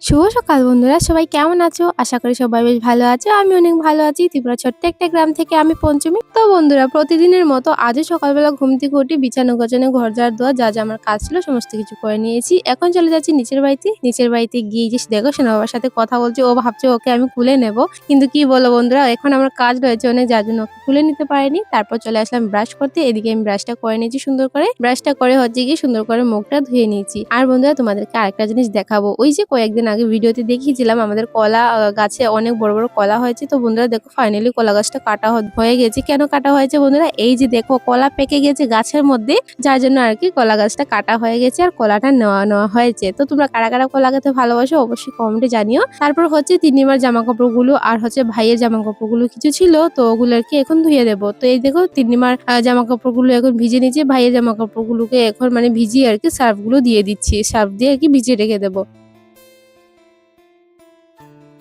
শুভ সকাল বন্ধুরা, সবাই কেমন আছো? আশা করি সবাই বেশ ভালো আছো। আমি অনেক ভালো আছি। ত্রিপুরা ছোট্ট একটা গ্রাম থেকে আমি পঞ্চমী। তো বন্ধুরা, প্রতিদিনের মতো আজও সকালবেলা ঘুম থেকে উঠে বিছানা গোছানো, ঘর ঝাড় দেওয়া, যা যা আমার কাজ ছিল সমস্ত কিছু করে নিয়েছি। এখন চলে যাচ্ছি নিচের বাড়িতে। নিচের বাড়িতে গিয়ে যে দেখো সোনা বাবার সাথে কথা বলছে, ও ভাবছে ওকে আমি কুলে নেব, কিন্তু কি বলো বন্ধুরা, এখন আমার কাজ রয়েছে অনেক, যার জন্য ওকে কুলে নিতে পারিনি। তারপর চলে আসলাম ব্রাশ করতে। এদিকে আমি ব্রাশটা করে নিয়েছি সুন্দর করে। ব্রাশটা করে হচ্ছে গিয়ে সুন্দর করে মুখটা ধুয়ে নিয়েছি। আর বন্ধুরা, তোমাদেরকে আরেকটা জিনিস দেখাবো। ওই যে কয়েকদিন আগে ভিডিওতে দেখিয়েছিলাম আমাদের কলা গাছে অনেক বড় বড় কলা হয়েছে। তো বন্ধুরা দেখো, ফাইনালি কলা গাছটা কাটা হয়ে গেছে। কেন কাটা হয়েছে বন্ধুরা? এই যে দেখো, কলা পেকে গেছে গাছের মধ্যে, যার জন্য আর কি কলা গাছটা কাটা হয়ে গেছে আর কলাটা নেওয়া হয়েছে। তো তোমরা কারা কারা কলা খেতে ভালোবাসো অবশ্যই কমেন্টে জানিও। তারপর হচ্ছে তিন্নিমার জামা কাপড়গুলো আর হচ্ছে ভাইয়ের জামা কাপড়গুলো কিছু ছিল, তো ওগুলো আর কি এখন ধুয়ে দেবো। তো এই দেখো, তিন্নিমার জামা কাপড়গুলো এখন ভিজে নিয়েছি। ভাইয়ের জামা কাপড়গুলোকে এখন মানে ভিজিয়ে আর কি সার্ফগুলো দিয়ে দিচ্ছি, সার্ফ দিয়ে আর কি ভিজিয়ে রেখে দেবো।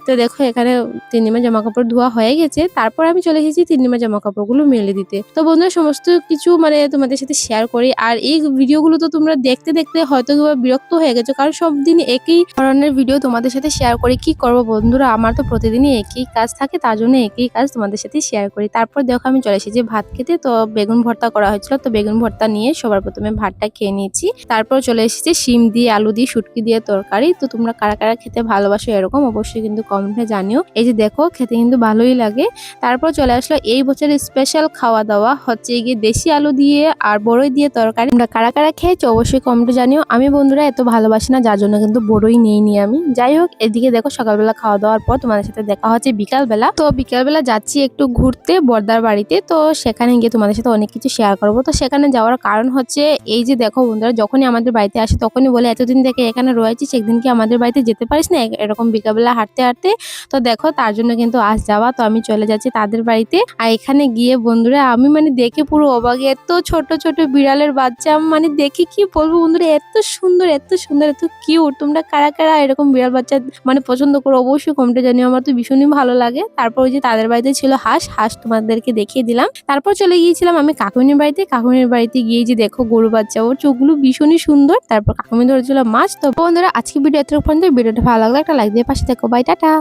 তো দেখো, এখানে তিন্নিমার জামা কাপড় ধোয়া হয়ে গেছে। তারপর আমি চলে এসেছি তিন্নিমার জামা কাপড়গুলো মেলে দিতে। তো বন্ধুরা, সমস্ত কিছু মানে তোমাদের সাথে শেয়ার করি। আর এই ভিডিওগুলো তো তোমরা দেখতে দেখতে হয়তো বিরক্ত হয়ে গেছো, কারণ সব দিন একই ধরনের ভিডিও তোমাদের সাথে শেয়ার করি। কি করবো বন্ধুরা, আমার তো প্রতিদিনই একই কাজ থাকে, তার জন্য একই কাজ তোমাদের সাথে শেয়ার করি। তারপর দেখো, আমি চলে এসেছি ভাত খেতে। তো বেগুন ভর্তা করা হয়েছিল, তো বেগুন ভর্তা নিয়ে সবার প্রথমে ভাতটা খেয়ে নিয়েছি। তারপর চলে এসেছি শিম দিয়ে, আলু দিয়ে, শুটকি দিয়ে তরকারি। তো তোমরা কারা কারা খেতে ভালোবাসো এরকম অবশ্যই কিন্তু কমেন্টে জানিও। এই যে দেখো, খেতে কিন্তু ভালোই লাগে। তারপর চলে আসলো এই বছরের স্পেশাল খাওয়া দাওয়া, হচ্ছে গিয়ে দেশি আলু দিয়ে আর বড়ই দিয়ে তরকারি। তোমরা কারা কারা খেয়েছো অবশ্যই কমেন্টে জানিও। আমি বন্ধুরা এত ভালোবাসি না, যার জন্য কিন্তু বড়ই নিইনি আমি। যাই হোক, এদিকে দেখো সকালবেলা খাওয়া দাওয়ার পর তোমাদের সাথে দেখা হচ্ছে বিকালবেলা। তো বিকালবেলা যাচ্ছি একটু ঘুরতে বর্দার বাড়িতে। তো সেখানে গিয়ে তোমাদের সাথে অনেক কিছু শেয়ার করবো। তো সেখানে যাওয়ার কারণ হচ্ছে এই যে দেখো বন্ধুরা, যখনই আমাদের বাড়িতে আসে তখনই বলে এতদিন থেকে এখানে রয়েছিস, একদিন কি আমাদের বাড়িতে যেতে পারিস না, এরকম বিকালবেলা হাঁটতে হাঁটতে। তো দেখো, তার জন্য কিন্তু আজ যাওয়া। তো আমি চলে যাচ্ছি তাদের বাড়িতে। আর এখানে গিয়ে বন্ধুরা আমি মানে দেখে পুরো অবাক, এত ছোট ছোট বিড়ালের বাচ্চা, মানে দেখে কি বলবো বন্ধুরা, এত সুন্দর এত সুন্দর এত কিউট। তোমরা কারা কারা এরকম বিড়াল বাচ্চা মানে পছন্দ করো অবশ্যই কমেন্টে জানিও, আমার তো ভীষণই ভালো লাগে। তারপর ওই যে তাদের বাড়িতে ছিল হাঁস তোমাদেরকে দেখিয়ে দিলাম। তারপর চলে গিয়েছিলাম আমি কাকুনির বাড়িতে। কাকুনির বাড়িতে গিয়ে যে দেখো গরু বাচ্চা, ওর চোখগুলো ভীষণই সুন্দর। তারপর কাকুনি ধরেছিল মাছ। তো বন্ধুরা, আজকে ভিডিও এত পর্যন্ত। ভিডিওটা ভালো লাগলে একটা লাইক দিয়ে পাশে দেখো। Bye, tata.